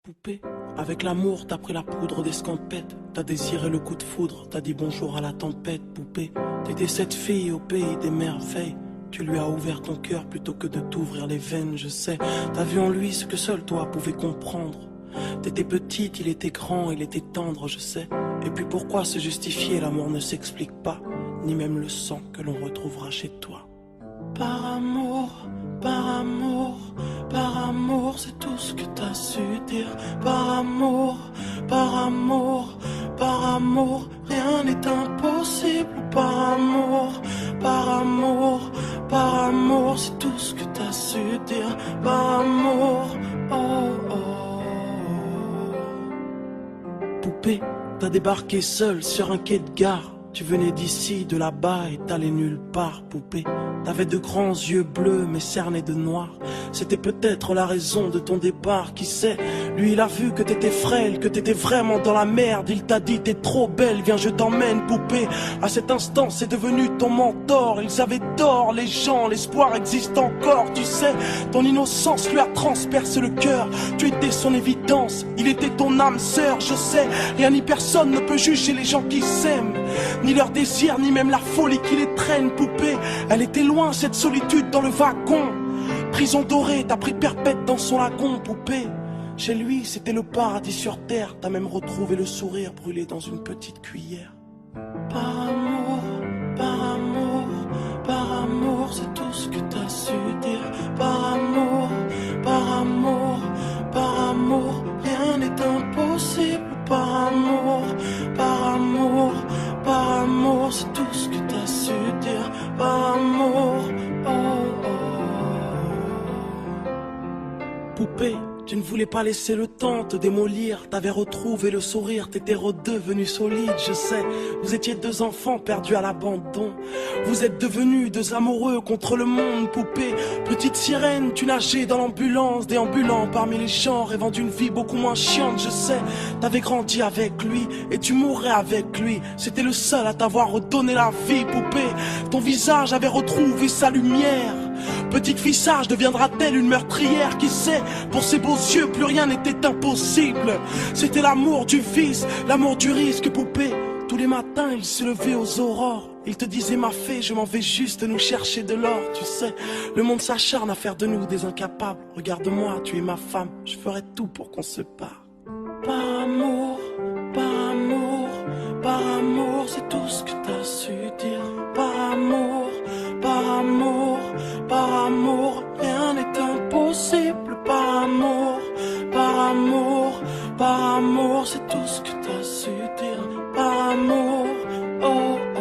Poupée, avec l'amour t'as pris la poudre d'escampette. T'as désiré le coup de foudre, t'as dit bonjour à la tempête. Poupée, t'étais cette fille au pays des merveilles. Tu lui as ouvert ton cœur plutôt que de t'ouvrir les veines, je sais. T'as vu en lui ce que seul toi pouvais comprendre. T'étais petite, il était grand, il était tendre, je sais. Et puis pourquoi se justifier, l'amour ne s'explique pas, ni même le sang que l'on retrouvera chez toi. Par amour, par amour, par amour, c'est tout ce que t'as su dire. Par amour, par amour, par amour, rien n'est impossible. Par amour, par amour, par amour, c'est tout ce que t'as su dire. Par amour, oh oh. Poupée, t'as débarqué seule sur un quai de gare. Tu venais d'ici, de là-bas et t'allais nulle part, poupée. T'avais de grands yeux bleus mais cernés de noir. C'était peut-être la raison de ton départ, qui sait. Lui il a vu que t'étais frêle, que t'étais vraiment dans la merde. Il t'a dit t'es trop belle, viens je t'emmène, poupée. À cet instant c'est devenu ton mentor. Ils avaient tort les gens, l'espoir existe encore, tu sais. Ton innocence lui a transpercé le cœur. Tu étais son évidence, il était ton âme sœur, je sais. Rien ni personne ne peut juger les gens qui s'aiment, ni leur désir, ni même la folie qui les traîne, poupée. Elle était loin cette solitude dans le wagon. Prison dorée, t'as pris perpète dans son lagon, poupée. Chez lui c'était le paradis sur terre. T'as même retrouvé le sourire brûlé dans une petite cuillère. Par amour, par amour, par amour, c'est tout ce que t'as su dire. Par amour, par amour, par amour, rien n'est impossible. Par amour, par amour, par amour, c'est tout ce que t'as su dire. Par amour, oh oh. Poupée, tu ne voulais pas laisser le temps te démolir. T'avais retrouvé le sourire, t'étais redevenu solide, je sais. Vous étiez deux enfants perdus à l'abandon. Vous êtes devenus deux amoureux contre le monde, poupée. Petite sirène, tu nageais dans l'ambulance, déambulant parmi les champs, rêvant d'une vie beaucoup moins chiante, je sais. T'avais grandi avec lui et tu mourrais avec lui. C'était le seul à t'avoir redonné la vie, poupée. Ton visage avait retrouvé sa lumière. Petite fille sage deviendra-t-elle une meurtrière? Qui sait? Pour ses beaux yeux, plus rien n'était impossible. C'était l'amour du vice, l'amour du risque, poupée. Tous les matins, il se levait aux aurores. Il te disait ma fée, je m'en vais juste nous chercher de l'or. Tu sais, le monde s'acharne à faire de nous des incapables. Regarde-moi, tu es ma femme, je ferai tout pour qu'on se parle. Par amour, par amour, par amour, c'est tout ce que t'as su dire. Par amour, par amour, par amour, rien n'est impossible. Par amour, par amour, par amour, c'est tout ce que t'as su dire. Par amour, oh oh.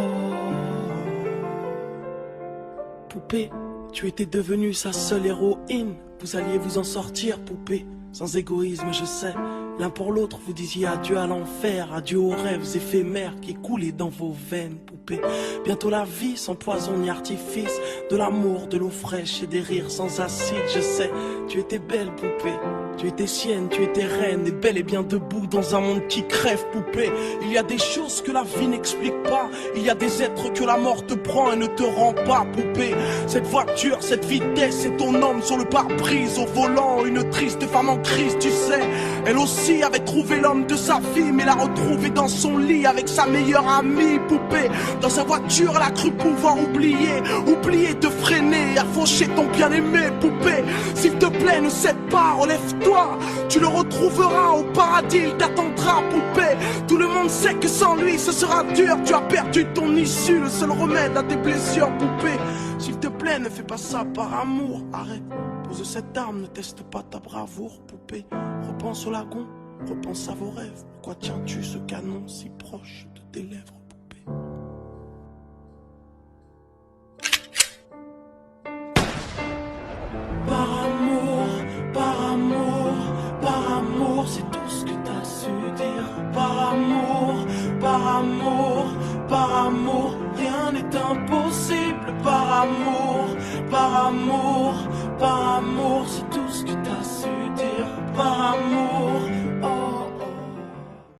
Poupée, tu étais devenue sa seule héroïne. Vous alliez vous en sortir, poupée, sans égoïsme, je sais. L'un pour l'autre, vous disiez adieu à l'enfer, adieu aux rêves éphémères qui coulaient dans vos veines, poupée. Bientôt la vie sans poison ni artifice, de l'amour, de l'eau fraîche et des rires sans acide, je sais. Tu étais belle, poupée. Tu étais sienne, tu étais reine, et bel et bien debout dans un monde qui crève, poupée. Il y a des choses que la vie n'explique pas. Il y a des êtres que la mort te prend et ne te rend pas, poupée. Cette voiture, cette vitesse, c'est ton homme sur le pare-brise au volant. Une triste femme en crise, tu sais. Elle aussi avait trouvé l'homme de sa vie, mais l'a retrouvé dans son lit avec sa meilleure amie, poupée. Dans sa voiture, elle a cru pouvoir oublier de freiner, à faucher ton bien-aimé, poupée. S'il te plaît, ne cède pas, relève-toi. Tu le retrouveras au paradis, il t'attendra, poupée. Tout le monde sait que sans lui ce sera dur. Tu as perdu ton issue, le seul remède à tes blessures, poupée. S'il te plaît, ne fais pas ça par amour, arrête. Pose cette arme, ne teste pas ta bravoure, poupée. Repense au lagon, repense à vos rêves. Pourquoi tiens-tu ce canon si proche de tes lèvres, poupée? Par amour, par amour, par amour, c'est tout ce que t'as su dire. Par amour, par amour, par amour, rien n'est impossible. Par amour, par amour, par amour, c'est tout ce que t'as su dire. Par amour.